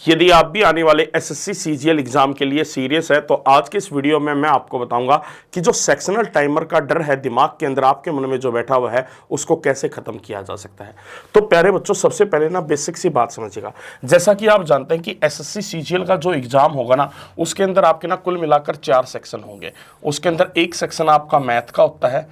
यदि आप भी आने वाले एसएससी सीजीएल एग्जाम के लिए सीरियस है तो आज के इस वीडियो में मैं आपको बताऊंगा कि जो सेक्शनल टाइमर का डर है दिमाग के अंदर आपके मन में जो बैठा हुआ है उसको कैसे खत्म किया जा सकता है। तो प्यारे बच्चों, सबसे पहले ना बेसिक सी बात समझिएगा। जैसा कि आप जानते हैं कि एसएससी सीजीएल का जो एग्जाम होगा ना, उसके अंदर आपके ना कुल मिलाकर 4 सेक्शन होंगे। उसके अंदर एक सेक्शन आपका मैथ का होता है,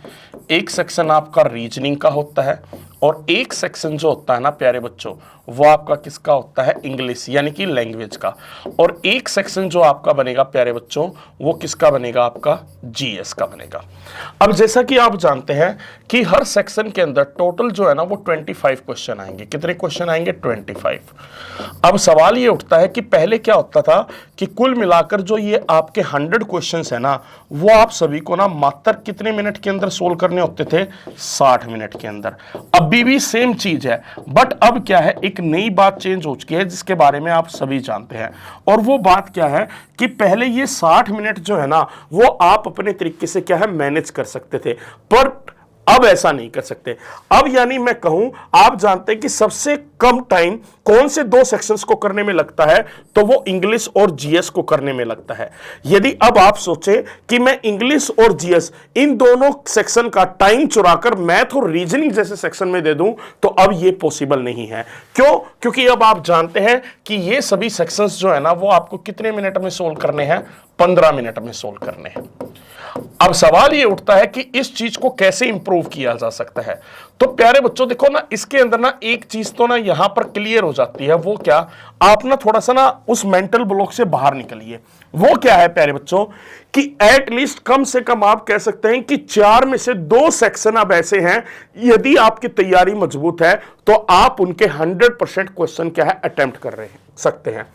एक सेक्शन आपका रीजनिंग का होता है, और एक सेक्शन जो होता है ना प्यारे बच्चों, वो आपका किसका होता है, इंग्लिश यानी कि लैंग्वेज का। और एक सेक्शन जो आपका बनेगा प्यारे बच्चों, वो किसका बनेगा, आपका जीएस का बनेगा। अब जैसा कि आप जानते हैं कि हर सेक्शन के अंदर टोटल जो है ना वो 25 क्वेश्चन आएंगे। कितने क्वेश्चन आएंगे, 25। अब सवाल ये उठता है कि पहले क्या होता था कि कुल मिलाकर जो ये आपके 100 क्वेश्चन है ना, वो आप सभी को ना मात्र कितने मिनट के अंदर सोल्व करने होते थे, 60 मिनट के अंदर। अभी भी सेम चीज है, बट अब क्या है, एक नई बात चेंज हो चुकी है जिसके बारे में आप सभी जानते हैं। और वो बात क्या है कि पहले ये 60 मिनट जो है ना, वो आप अपने तरीके से क्या है मैनेज कर सकते थे, पर अब ऐसा नहीं कर सकते। अब यानी मैं कहूं, आप जानते हैं कि सबसे कम टाइम कौन से 2 सेक्शंस को करने में लगता है, तो वो इंग्लिश और जीएस को करने में लगता है। यदि अब आप सोचें कि मैं इंग्लिश और जीएस इन दोनों सेक्शन का टाइम चुराकर मैथ और रीजनिंग जैसे सेक्शन में दे दूं, तो अब ये पॉसिबल नहीं है। क्यों? क्योंकि अब आप जानते हैं कि ये सभी सेक्शंस जो है ना, वो आपको कितने मिनट में सोल्व करने हैं, 15 मिनट में सोल्व करने हैं। अब सवाल ये उठता है कि इस चीज को कैसे इंप्रूव किया जा सकता है। तो प्यारे बच्चों देखो ना, इसके अंदर ना एक चीज तो ना यहां पर क्लियर हो जाती है। वो क्या, आप ना थोड़ा सा ना उस मेंटल ब्लॉक से बाहर निकलिए। वो क्या है प्यारे बच्चों कि एटलीस्ट कम से कम आप कह सकते हैं कि 4 में से 2 सेक्शन अब ऐसे हैं, यदि आपकी तैयारी मजबूत है तो आप उनके 100% क्वेश्चन क्या है अटेम्प्ट कर रहे सकते हैं।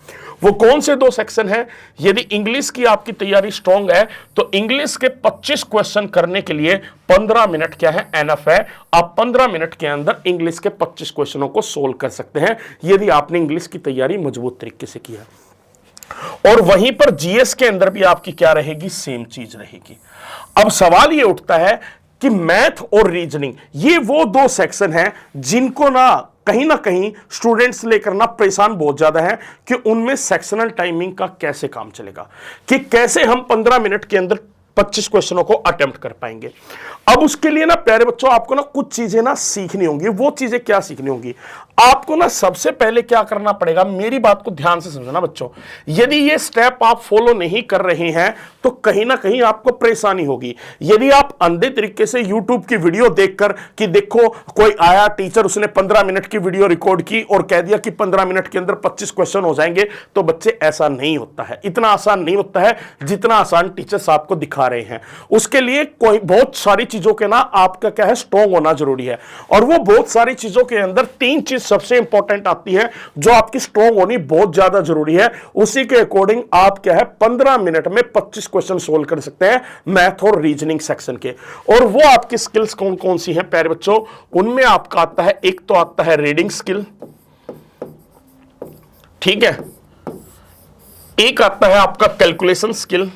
वो कौन से 2 सेक्शन हैं? यदि इंग्लिश की आपकी तैयारी स्ट्रांग है तो इंग्लिश के 25 क्वेश्चन करने के लिए 15 मिनट क्या है, एनफ है। आप 15 मिनट के अंदर इंग्लिश के 25 क्वेश्चनों को सोल्व कर सकते हैं, यदि आपने इंग्लिश की तैयारी मजबूत तरीके से की है। और वहीं पर जीएस के अंदर भी आपकी क्या रहेगी, सेम चीज रहेगी। अब सवाल ये उठता है कि मैथ और रीजनिंग ये वो 2 सेक्शन हैं जिनको ना कहीं स्टूडेंट्स लेकर ना परेशान बहुत ज्यादा है कि उनमें सेक्शनल टाइमिंग का कैसे काम चलेगा, कि कैसे हम 15 मिनट के अंदर 25 क्वेश्चनों को अटेम्प्ट कर पाएंगे। अब उसके लिए ना प्यारे बच्चों आपको ना कुछ चीजें ना सीखनी होंगी। वो चीजें क्या सीखनी होंगी, आपको ना सबसे पहले क्या करना पड़ेगा, मेरी बात को ध्यान से समझना बच्चों। यदि ये स्टेप आप फॉलो नहीं कर रहे हैं तो कहीं ना कहीं आपको परेशानी होगी। यदि आप अंधे तरीके से यूट्यूब की वीडियो देखकर कि देखो कोई आया टीचर, उसने 15 मिनट की वीडियो रिकॉर्ड की और कह दिया कि 15 मिनट के अंदर 25 क्वेश्चन हो जाएंगे, तो बच्चे ऐसा नहीं होता है। इतना आसान नहीं होता है जितना आसान टीचर्स आपको दिखा रहे हैं। उसके लिए कोई बहुत सारी चीजों के ना आपका क्या है, स्ट्रांग होना जरूरी है। और वो बहुत सारी चीजों के अंदर 3 चीज सबसे इंपॉर्टेंट आती है जो आपकी स्ट्रांग होनी बहुत ज्यादा जरूरी है। उसी के अकॉर्डिंग आप क्या है 15 मिनट में 25 क्वेश्चन सोल्व कर सकते हैं मैथ और रीजनिंग सेक्शन के। और वो आपकी स्किल्स कौन कौन सी हैं प्यारे बच्चों, उनमें आपका आता है, एक तो आता है रीडिंग स्किल, ठीक है, एक आता है आपका कैलकुलेशन स्किल,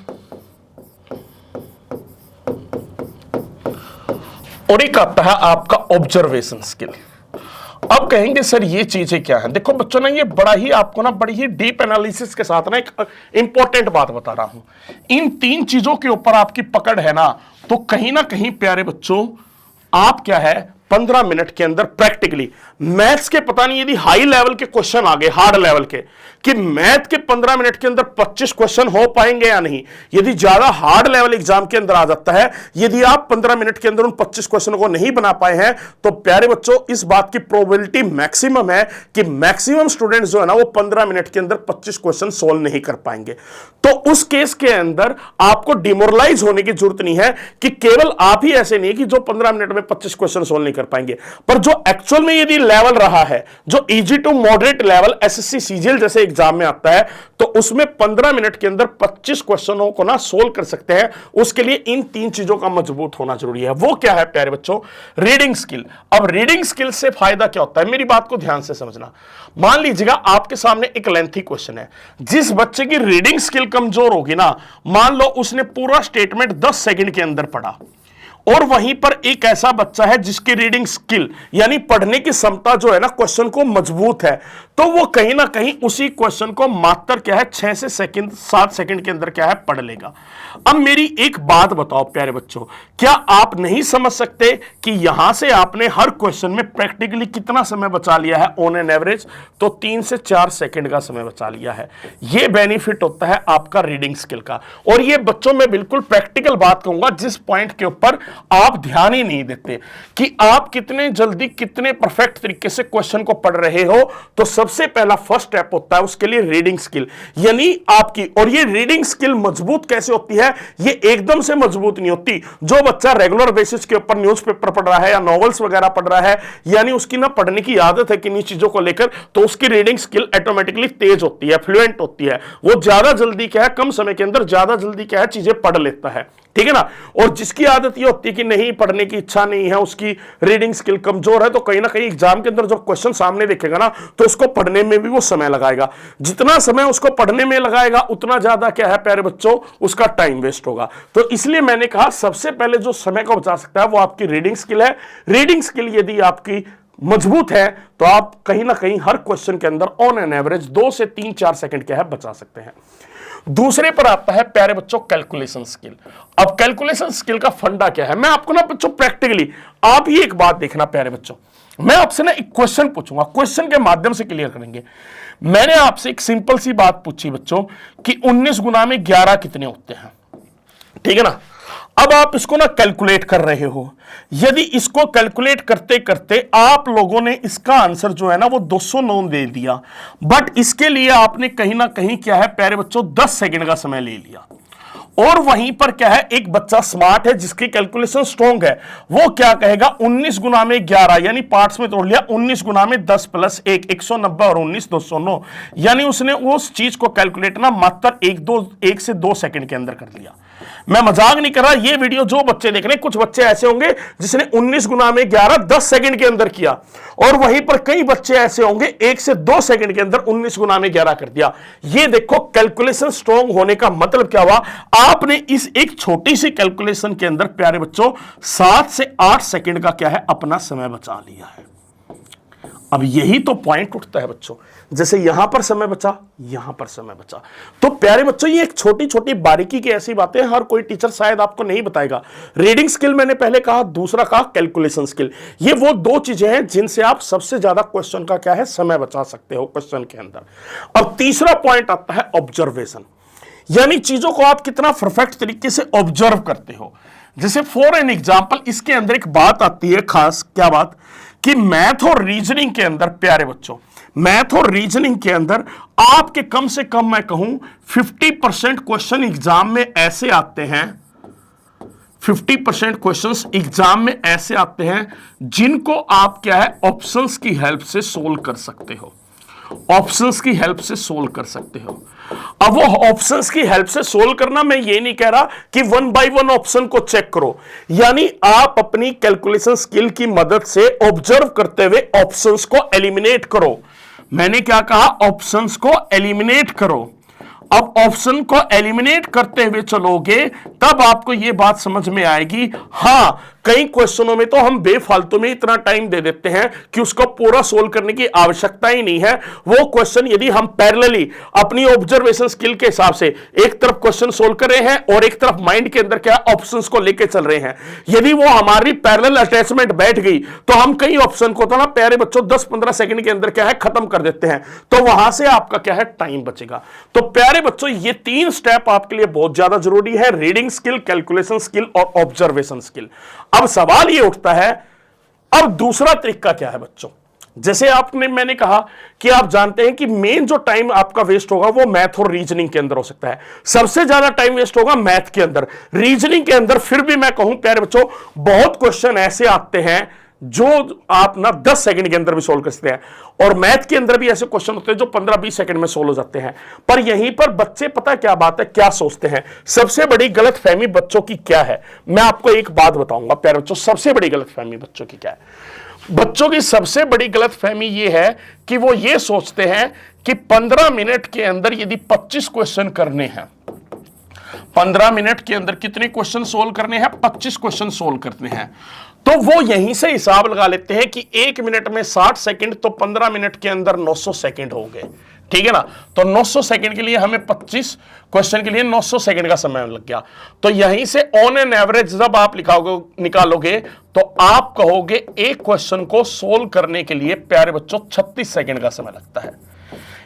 और एक आता है आपका ऑब्जर्वेशन स्किल। अब कहेंगे सर ये चीजें क्या है। देखो बच्चों ना, ये बड़ा ही आपको ना बड़ी ही डीप एनालिसिस के साथ ना एक इंपॉर्टेंट बात बता रहा हूं। इन 3 चीजों के ऊपर आपकी पकड़ है ना, तो कहीं ना कहीं प्यारे बच्चों आप क्या है 15 मिनट के अंदर प्रैक्टिकली मैथ्स के, पता नहीं यदि हाई लेवल के क्वेश्चन आ गए, हार्ड लेवल के, कि मैथ के 15 मिनट के अंदर 25 क्वेश्चन हो पाएंगे या नहीं। यदि ज्यादा हार्ड लेवल एग्जाम के अंदर आ जाता है, यदि आप 15 मिनट के अंदर उन 25 क्वेश्चनों को नहीं बना पाए हैं, तो प्यारे बच्चों इस बात की प्रोबेबिलिटी मैक्सिमम है कि मैक्सिमम स्टूडेंट्स जो है ना वो 15 मिनट के अंदर 25 क्वेश्चन सोल्व नहीं कर पाएंगे। तो उस केस के अंदर आपको डिमोरलाइज होने की जरूरत नहीं है कि केवल आप ही ऐसे नहीं कि जो 15 मिनट में 25 क्वेश्चन सोल्व नहीं कर पाएंगे, पर जो एक्चुअल में यदि लेवल रहा है, जो easy to moderate level SSC CGL जैसे एग्जाम में आता है, तो उसमें 15 मिनट के अंदर 25 क्वेश्चनों को ना सोल्व कर सकते हैं। उसके लिए इन 3 चीजों का मजबूत होना जरूरी है। वो क्या है प्यारे बच्चों, रीडिंग स्किल। अब रीडिंग स्किल से फायदा क्या होता है, मेरी बात को ध्यान से समझना। मान लीजिएगा आपके सामने एक लेंथी क्वेश्चन है, जिस बच्चे की रीडिंग स्किल कमजोर होगी ना, मान लो उसने पूरा स्टेटमेंट 10 सेकंड के अंदर पढ़ा और वहीं पर एक ऐसा बच्चा है जिसकी रीडिंग स्किल यानी पढ़ने की क्षमता जो है ना क्वेश्चन को मजबूत है, तो वो कहीं ना कहीं उसी क्वेश्चन को मात्र क्या है 6 से 7 सेकंड के अंदर क्या है पढ़ लेगा। अब मेरी एक बात बताओ प्यारे बच्चों, क्या आप नहीं समझ सकते कि यहां से आपने हर क्वेश्चन में प्रैक्टिकली कितना समय बचा लिया है ऑन एन एवरेज? तो 3 से 4 सेकंड का समय बचा लिया है। यह बेनिफिट होता है आपका रीडिंग स्किल का। और ये बच्चों में बिल्कुल प्रैक्टिकल बात कहूंगा जिस पॉइंट के ऊपर आप ध्यान ही नहीं देते कि आप कितने जल्दी कितने परफेक्ट तरीके से क्वेश्चन को पढ़ रहे हो। तो सबसे पहला फर्स्ट स्टेप होता है उसके लिए रीडिंग स्किल यानी आपकी। और ये रीडिंग स्किल मजबूत कैसे होती है? ये एकदम से मजबूत नहीं होती। जो बच्चा रेगुलर बेसिस के ऊपर न्यूज़पेपर पढ़ रहा है या नॉवेल्स वगैरह पढ़ रहा है, यानी उसकी ना पढ़ने की आदत है किन्हीं चीजों को लेकर, तो उसकी रीडिंग स्किल ऑटोमेटिकली तेज होती है, फ्लुएंट होती है। वो ज्यादा जल्दी क्या है, कम समय के अंदर ज्यादा जल्दी क्या है चीजें पढ़ लेता है, ठीक है ना। और जिसकी आदत ये होती है कि नहीं पढ़ने की इच्छा नहीं है, उसकी रीडिंग स्किल कमजोर है, तो कहीं ना कहीं एग्जाम के अंदर जब क्वेश्चन सामने देखेगा ना तो उसको पढ़ने में भी वो समय लगाएगा। जितना समय उसको पढ़ने में लगाएगा उतना ज्यादा क्या है प्यारे बच्चों उसका टाइम वेस्ट होगा। तो इसलिए मैंने कहा सबसे पहले जो समय को बचा सकता है वो आपकी रीडिंग स्किल है। रीडिंग स्किल यदि आपकी मजबूत है तो आप कहीं ना कहीं हर क्वेश्चन के अंदर ऑन एन एवरेज 2 से 3-4 सेकंड क्या है बचा सकते हैं। दूसरे पर आता है प्यारे बच्चों कैलकुलेशन स्किल। अब कैलकुलेशन स्किल का फंडा क्या है, मैं आपको ना बच्चों प्रैक्टिकली आप ही एक बात देखना प्यारे बच्चों, मैं आपसे ना एक क्वेश्चन पूछूंगा, क्वेश्चन के माध्यम से क्लियर करेंगे। मैंने आपसे एक सिंपल सी बात पूछी बच्चों कि 19 गुना में 11 कितने होते हैं, ठीक है ना। अब आप इसको ना कैलकुलेट कर रहे हो। यदि इसको कैलकुलेट करते करते आप लोगों ने इसका आंसर जो है ना वो 209 दे दिया, बट इसके लिए आपने कहीं ना कहीं क्या है प्यारे बच्चों 10 सेकंड का समय ले लिया। और वहीं पर क्या है एक बच्चा स्मार्ट है जिसकी कैलकुलेशन स्ट्रॉन्ग है, वो क्या कहेगा 19 गुना में 11 यानी पार्ट्स में तोड़ लिया, 19 गुना में 10 प्लस 1 190 और 19 209, यानी उसने उस चीज को कैलकुलेट ना मात्र 1 से 2 सेकंड के अंदर कर लिया। मैं मजाक नहीं कर रहा, ये वीडियो जो बच्चे देख रहे हैं कुछ बच्चे ऐसे होंगे जिसने 19 गुना में 11 10 सेकंड के अंदर किया, और वहीं पर कई बच्चे ऐसे होंगे 1 से 2 सेकंड के अंदर 19 गुना में 11 कर दिया। ये देखो कैलकुलेशन स्ट्रॉन्ग होने का मतलब क्या हुआ, आपने इस एक छोटी सी कैलकुलेशन के अंदर प्यारे बच्चों 7 से 8 सेकंड का क्या है अपना समय बचा लिया है। अब यही तो पॉइंट उठता है बच्चों, जैसे यहां पर समय बचा, यहां पर समय बचा। तो प्यारे बच्चों ये एक छोटी छोटी बारीकी की ऐसी बातें हर कोई टीचर शायद आपको नहीं बताएगा। रीडिंग स्किल मैंने पहले कहा, दूसरा कहा कैलकुलेशन स्किल। ये वो दो चीजें हैं जिनसे आप सबसे ज्यादा क्वेश्चन का क्या है समय बचा सकते हो क्वेश्चन के अंदर। अब तीसरा पॉइंट आता है ऑब्जर्वेशन, यानी चीजों को आप कितना परफेक्ट तरीके से ऑब्जर्व करते हो। जैसे फॉर एन एग्जाम्पल इसके अंदर एक बात आती है खास, क्या बात कि मैथ और रीजनिंग के अंदर प्यारे बच्चों, मैथ और रीजनिंग के अंदर आपके कम से कम मैं कहूं 50% क्वेश्चन एग्जाम में ऐसे आते हैं, 50% क्वेश्चंस एग्जाम में ऐसे आते हैं जिनको आप क्या है ऑप्शंस की हेल्प से सोल्व कर सकते हो, ऑप्शंस की हेल्प से सोल्व कर सकते हो। अब वो ऑप्शंस की हेल्प से सोल्व करना, मैं ये नहीं कह रहा कि 1 बाय 1 ऑप्शन को चेक करो, यानी आप अपनी कैलकुलेशन स्किल की मदद से ऑब्जर्व करते हुए ऑप्शंस को एलिमिनेट करो। मैंने क्या कहा, ऑप्शंस को एलिमिनेट करो। अब ऑप्शन को एलिमिनेट करते हुए चलोगे तब आपको यह बात समझ में आएगी। हां, कई क्वेश्चनों में तो हम बेफालतू में इतना टाइम दे देते हैं कि उसको पूरा सोल्व करने की आवश्यकता ही नहीं है। वो क्वेश्चन यदि हम पैरेलली अपनी ऑब्जर्वेशन स्किल के हिसाब से एक तरफ क्वेश्चन सोल्व कर रहे हैं और एक तरफ माइंड के अंदर क्या ऑप्शंस को लेके चल रहे हैं, यदि वो हमारी पैरेलल अटैचमेंट बैठ गई तो हम कई ऑप्शन को तो ना प्यारे बच्चों 10-15 सेकंड के अंदर क्या है खत्म कर देते हैं, तो वहां से आपका क्या है टाइम बचेगा। तो प्यारे बच्चों ये 3 स्टेप आपके लिए बहुत ज्यादा जरूरी है, रीडिंग स्किल, कैलकुलेशन स्किल और ऑब्जर्वेशन स्किल। अब सवाल ये उठता है, अब दूसरा तरीका क्या है बच्चों, जैसे आपने मैंने कहा कि आप जानते हैं कि मेन जो टाइम आपका वेस्ट होगा वो मैथ और रीजनिंग के अंदर हो सकता है, सबसे ज्यादा टाइम वेस्ट होगा मैथ के अंदर। रीजनिंग के अंदर फिर भी मैं कहूं प्यारे बच्चों बहुत क्वेश्चन ऐसे आते हैं जो आप ना 10 सेकंड के अंदर भी सोल्व कर सकते हैं, और मैथ के अंदर भी ऐसे क्वेश्चन होते हैं जो 15-20 सेकंड में सोल्व हो जाते हैं। पर यहीं पर बच्चे पता क्या बात है, क्या सोचते हैं, सबसे बड़ी गलतफहमी बच्चों की क्या है, मैं आपको एक बात बताऊंगा प्यारे बच्चों, सबसे बड़ी गलतफहमी बच्चों की क्या है। बच्चों की सबसे बड़ी गलतफहमी यह है कि वो ये सोचते हैं कि 15 मिनट के अंदर यदि 25 क्वेश्चन करने हैं 15 मिनट के अंदर कितने क्वेश्चन सोल्व करने हैं? 25 क्वेश्चन सोल्व करने हैं। तो वो यहीं से हिसाब लगा लेते हैं कि 1 मिनट में 60 सेकंड, तो 15 मिनट के अंदर 900 सेकंड हो गए, ठीक है ना। तो 900 सेकंड के लिए हमें 25 क्वेश्चन के लिए 900 सेकंड का समय लग गया। तो यहीं से ऑन एन एवरेज जब आप निकालोगे तो आप कहोगे एक क्वेश्चन को सोल्व करने के लिए प्यारे बच्चों 36 सेकंड का समय लगता है।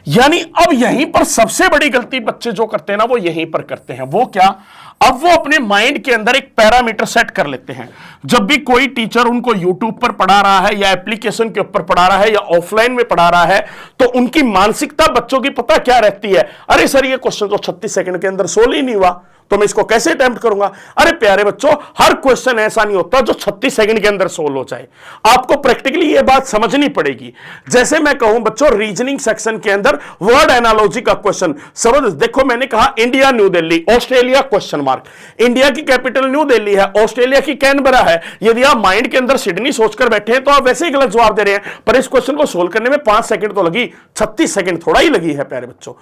यानी अब यहीं पर सबसे बड़ी गलती बच्चे जो करते हैं ना, वो यहीं पर करते हैं। वो क्या? अब वो अपने माइंड के अंदर एक पैरामीटर सेट कर लेते हैं। जब भी कोई टीचर उनको यूट्यूब पर पढ़ा रहा है या एप्लीकेशन के ऊपर पढ़ा रहा है या ऑफलाइन में पढ़ा रहा है, तो उनकी मानसिकता बच्चों की पता क्या रहती है? अरे सर, ये क्वेश्चन तो 36 सेकंड के अंदर सोल्व ही नहीं हुआ, तो मैं इसको कैसे अटेम्प्ट करूंगा? अरे प्यारे बच्चों, हर क्वेश्चन ऐसा नहीं होता जो 36 सेकंड के अंदर सोल्व हो जाए। आपको प्रैक्टिकली ये बात समझनी पड़ेगी। जैसे मैं कहूं बच्चों, रीजनिंग सेक्शन के अंदर वर्ड एनालॉजी का क्वेश्चन समझ, देखो मैंने कहा India new Delhi, Australia question mark. India की कैपिटल न्यू दिल्ली है, ऑस्ट्रेलिया की कैनबरा है। यदि आप माइंड के अंदर सिडनी सोचकर बैठे हैं तो आप वैसे ही गलत जवाब दे रहे हैं, पर इस क्वेश्चन को सोल्व करने में 5 सेकंड तो लगी, 36 सेकंड थोड़ा ही लगी है प्यारे बच्चों।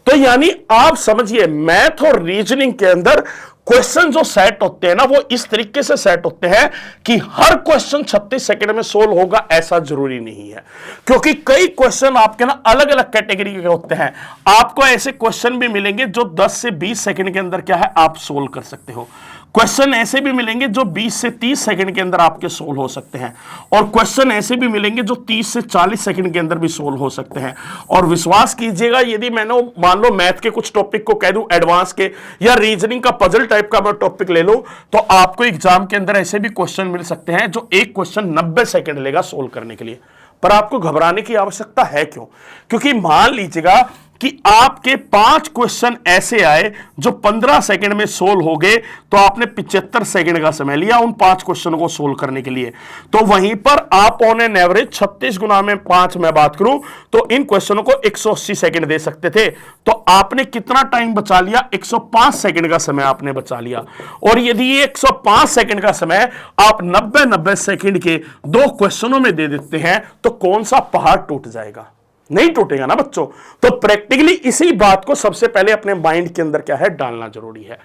तो यानी आप समझिए, मैथ और रीजनिंग के अंदर क्वेश्चन जो सेट होते हैं ना, वो इस तरीके से सेट होते हैं कि हर क्वेश्चन 36 सेकंड में सोल्व होगा ऐसा जरूरी नहीं है, क्योंकि कई क्वेश्चन आपके ना अलग अलग कैटेगरी के होते हैं। आपको ऐसे क्वेश्चन भी मिलेंगे जो 10 से 20 सेकंड के अंदर क्या है आप सोल्व कर सकते हो। क्वेश्चन ऐसे भी मिलेंगे जो 20 से 30 सेकंड के अंदर आपके सोल्व हो सकते हैं, और क्वेश्चन ऐसे भी मिलेंगे जो 30 से 40 सेकंड के अंदर भी सोल्व हो सकते हैं। और विश्वास कीजिएगा, यदि मैंने मान लो मैथ के कुछ टॉपिक को कह दूं एडवांस के, या रीजनिंग का पजल टाइप का मैं टॉपिक ले लूं, तो आपको एग्जाम के अंदर ऐसे भी क्वेश्चन मिल सकते हैं जो एक क्वेश्चन 90 सेकंड लेगा सोल्व करने के लिए। पर आपको घबराने की आवश्यकता है क्यों? क्योंकि मान लीजिएगा कि आपके 5 क्वेश्चन ऐसे आए जो 15 सेकंड में सोल्व हो गए, तो आपने 75 सेकंड का समय लिया उन 5 क्वेश्चनों को सोल्व करने के लिए। तो वहीं पर आप ऑन एन एवरेज 36 गुना में 5 मैं बात करूं तो इन क्वेश्चनों को 180 सेकंड दे सकते थे। तो आपने कितना टाइम बचा लिया? 105 सेकंड का समय आपने बचा लिया। और यदि ये 105 सेकंड का समय आप 90 सेकंड के 2 क्वेश्चनों में दे देते हैं, तो कौन सा पहाड़ टूट जाएगा? नहीं टूटेगा ना बच्चों। तो प्रैक्टिकली इसी बात को सबसे पहले अपने माइंड के अंदर क्या है डालना जरूरी है।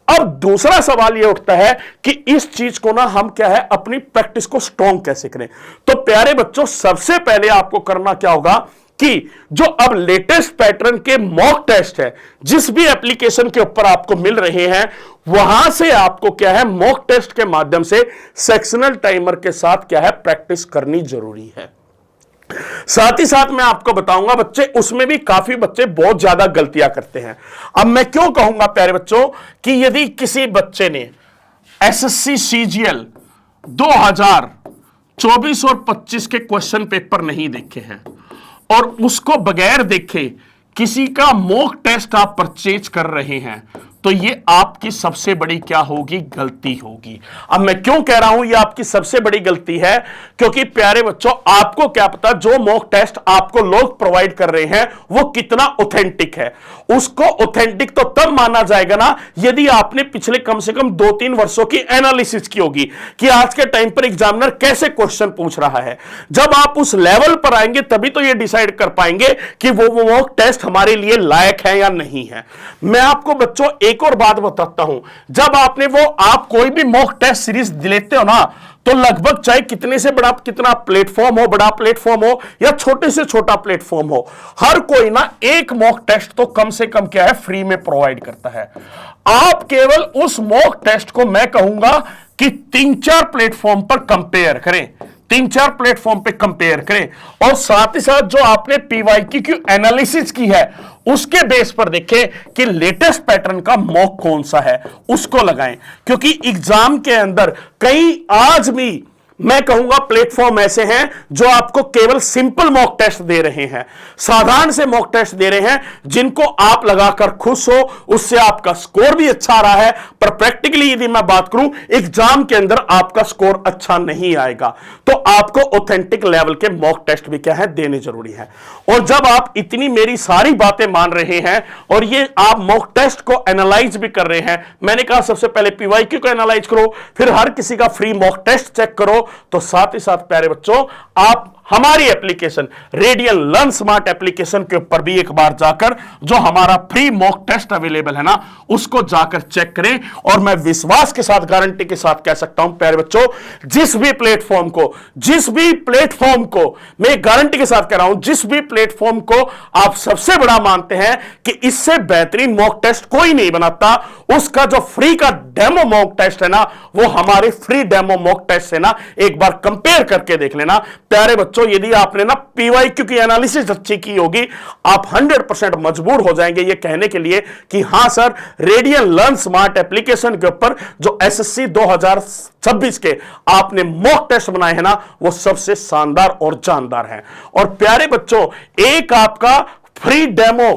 अब दूसरा सवाल यह उठता है कि इस चीज को ना हम क्या है अपनी प्रैक्टिस को स्ट्रॉन्ग कैसे करें। तो प्यारे बच्चों, सबसे पहले आपको करना क्या होगा कि जो अब लेटेस्ट पैटर्न के मॉक टेस्ट है, जिस भी एप्लीकेशन के ऊपर आपको मिल रहे हैं, वहां से आपको क्या है मॉक टेस्ट के माध्यम से सेक्शनल टाइमर के साथ क्या है प्रैक्टिस करनी जरूरी है। साथ ही साथ मैं आपको बताऊंगा बच्चे, उसमें भी काफी बच्चे बहुत ज्यादा गलतियां करते हैं। अब मैं क्यों कहूंगा प्यारे बच्चों कि यदि किसी बच्चे ने एसएससी सीजीएल 2024 और 25 के क्वेश्चन पेपर नहीं देखे हैं और उसको बगैर देखे किसी का मॉक टेस्ट आप परचेज कर रहे हैं, तो ये आपकी सबसे बड़ी क्या होगी? गलती होगी। अब मैं क्यों कह रहा हूं ये आपकी सबसे बड़ी गलती है? क्योंकि प्यारे बच्चों, आपको क्या पता जो मॉक टेस्ट आपको लोग प्रोवाइड कर रहे हैं वो कितना ऑथेंटिक है। उसको ऑथेंटिक तो तब माना जाएगा ना यदि आपने पिछले कम से कम 2-3 वर्षों की एनालिसिस की होगी कि आज के टाइम पर एग्जामिनर कैसे क्वेश्चन पूछ रहा है। जब आप उस लेवल पर आएंगे तभी तो ये डिसाइड कर पाएंगे कि वो मॉक टेस्ट हमारे लिए लायक है या नहीं है। मैं आपको बच्चों एक और बात बताता हूं, जब आपने आप कोई भी मॉक टेस्ट सीरीज लेते हो ना, तो लगभग चाहे कितने से बड़ा कितना प्लेटफॉर्म हो, बड़ा प्लेटफॉर्म हो या छोटे से छोटा प्लेटफॉर्म हो, हर कोई ना एक मॉक टेस्ट तो कम से कम क्या है फ्री में प्रोवाइड करता है। आप केवल उस मॉक टेस्ट को मैं कहूंगा कि 3-4 प्लेटफॉर्म पर कंपेयर करें, 3-4 प्लेटफॉर्म पे कंपेयर करें, और साथ ही साथ जो आपने पीवाईक्यू एनालिसिस की है उसके बेस पर देखें कि लेटेस्ट पैटर्न का मॉक कौन सा है, उसको लगाएं। क्योंकि एग्जाम के अंदर कई आज भी मैं कहूंगा प्लेटफॉर्म ऐसे हैं जो आपको केवल सिंपल मॉक टेस्ट दे रहे हैं, साधारण से मॉक टेस्ट दे रहे हैं, जिनको आप लगाकर खुश हो, उससे आपका स्कोर भी अच्छा आ रहा है, पर प्रैक्टिकली यदि मैं बात करूं एग्जाम के अंदर आपका स्कोर अच्छा नहीं आएगा। तो आपको ऑथेंटिक लेवल के मॉक टेस्ट भी क्या है देने जरूरी है। और जब आप इतनी मेरी सारी बातें मान रहे हैं और ये आप मॉक टेस्ट को एनालाइज भी कर रहे हैं, मैंने कहा सबसे पहले पीवाईक्यू को एनालाइज करो, फिर हर किसी का फ्री मॉक टेस्ट चेक करो, तो साथ ही साथ प्यारे बच्चों आप हमारी application radian learn smart application के ऊपर भी एक बार जाकर जो हमारा फ्री मॉक टेस्ट अवेलेबल है ना, उसको जाकर चेक करें। और मैं विश्वास के साथ, गारंटी के साथ कह सकता हूं प्यारे बच्चों, जिस भी प्लेटफॉर्म को मैं गारंटी के साथ कह रहा हूं, जिस भी प्लेटफॉर्म को आप सबसे बड़ा मानते हैं कि इससे बेहतरीन मॉक टेस्ट कोई नहीं बनाता, उसका जो फ्री का डेमो मॉक टेस्ट है ना, वो हमारे फ्री डेमो मॉक टेस्ट से ना एक बार कंपेयर करके देख लेना। प्यारे बच्चों, यदि आपने ना पीवाईक्यू की एनालिसिस अच्छी की होगी, आप 100% मजबूर हो जाएंगे ये कहने के लिए कि हां sir, radian learn smart application के ऊपर जो एसएससी 2026 के आपने मॉक टेस्ट बनाए हैं ना, वो सबसे शानदार और जानदार हैं। और प्यारे बच्चों, एक आपका free demo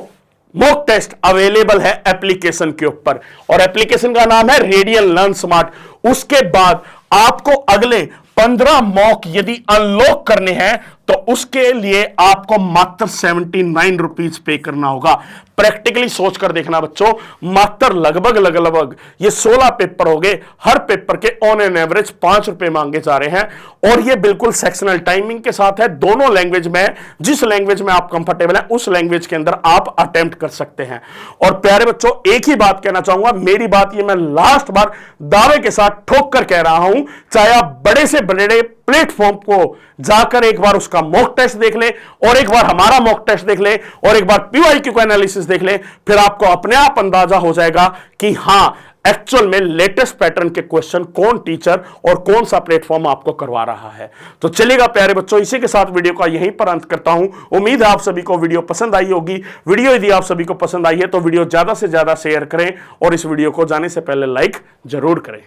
mock test available है एप्लीकेशन के ऊपर, और एप्लीकेशन का नाम है रेडियन लर्न स्मार्ट। उसके बाद आपको अगले 15 मॉक यदि अनलॉक करने हैं तो उसके लिए आपको मात्र 79 रुपीज पे करना होगा। प्रैक्टिकली सोचकर देखना बच्चों, मात्र लगभग ये 16 पेपर हो गए, हर पेपर के ऑन एन एवरेज 5 रुपए मांगे जा रहे हैं। और ये बिल्कुल सेक्शनल टाइमिंग के साथ है, दोनों लैंग्वेज में, जिस लैंग्वेज में आप कंफर्टेबल हैं उस लैंग्वेज के अंदर आप अटेम्प्ट कर सकते हैं। और प्यारे बच्चों, एक ही बात कहना चाहूंगा, मेरी बात ये मैं लास्ट बार दावे के साथ ठोक कर कह रहा हूं, चाहे आप बड़े से बड़े प्लेटफॉर्म को जाकर एक बार उसका मॉक टेस्ट देख ले, और एक बार हमारा मॉक टेस्ट देख ले, और एक बार पीवाईक्यू का एनालिसिस देख ले, फिर आपको अपने आप अंदाजा हो जाएगा कि हां, एक्चुअल में लेटेस्ट पैटर्न के क्वेश्चन कौन टीचर और कौन सा प्लेटफॉर्म आपको करवा रहा है। तो चलिएगा प्यारे बच्चों, इसी के साथ वीडियो का यहीं पर अंत करता हूं। उम्मीद है आप सभी को वीडियो पसंद आई होगी। वीडियो यदि आप सभी को पसंद आई है तो वीडियो ज्यादा से ज्यादा शेयर करें, और इस वीडियो को जाने से पहले लाइक जरूर करें।